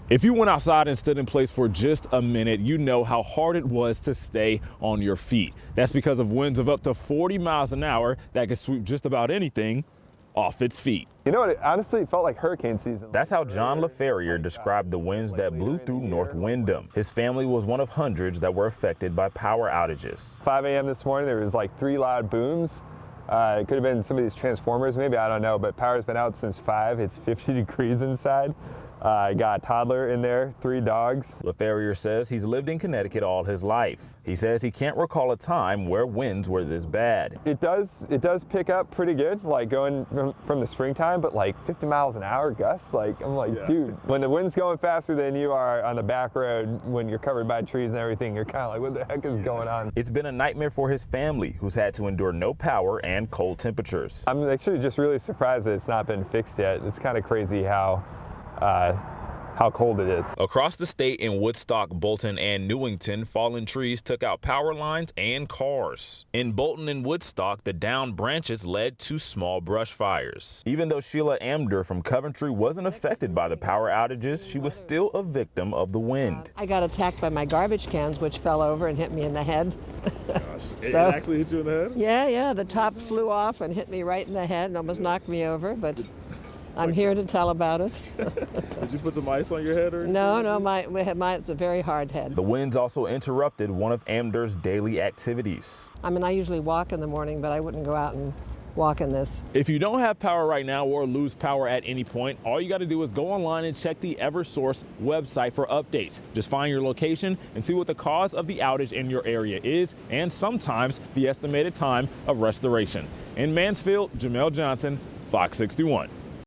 If you went outside and stood in place for just a minute, you know how hard it was to stay on your feet. That's because of winds of up to 40 miles an hour that could sweep just about anything off its feet. You know what, it honestly felt like hurricane season. That's how John LaFerrier described the winds that blew through North Windham. His family was one of hundreds that were affected by power outages. 5 a.m. this morning, there was like 3 loud booms. It could have been some of these transformers, maybe, I don't know, but power's been out since 5. It's 50 degrees inside. I got a toddler in there, 3 dogs. LaFerrier says he's lived in Connecticut all his life. He says he can't recall a time where winds were this bad. It does pick up pretty good, like going from the springtime, but like 50 miles an hour gusts, like, I'm like, yeah. Dude, when the wind's going faster than you are on the back road, when you're covered by trees and everything, you're kind of like, what the heck is going on? It's been a nightmare for his family, who's had to endure no power and cold temperatures. I'm actually just really surprised that it's not been fixed yet. It's kind of crazy how cold it is. Across the state in Woodstock, Bolton, and Newington, fallen trees took out power lines and cars. In Bolton and Woodstock, the downed branches led to small brush fires. Even though Sheila Amder from Coventry wasn't affected by the power outages, she was still a victim of the wind. I got attacked by my garbage cans, which fell over and hit me in the head. Gosh, it actually hit you in the head? Yeah, the top flew off and hit me right in the head and almost knocked me over, but I'm here to tell about it. Did you put some ice on your head or anything? No, it's a very hard head. The winds also interrupted one of Amder's daily activities. I mean, I usually walk in the morning, but I wouldn't go out and walk in this. If you don't have power right now or lose power at any point, all you got to do is go online and check the Eversource website for updates. Just find your location and see what the cause of the outage in your area is, and sometimes the estimated time of restoration. In Mansfield, Jamel Johnson, Fox 61.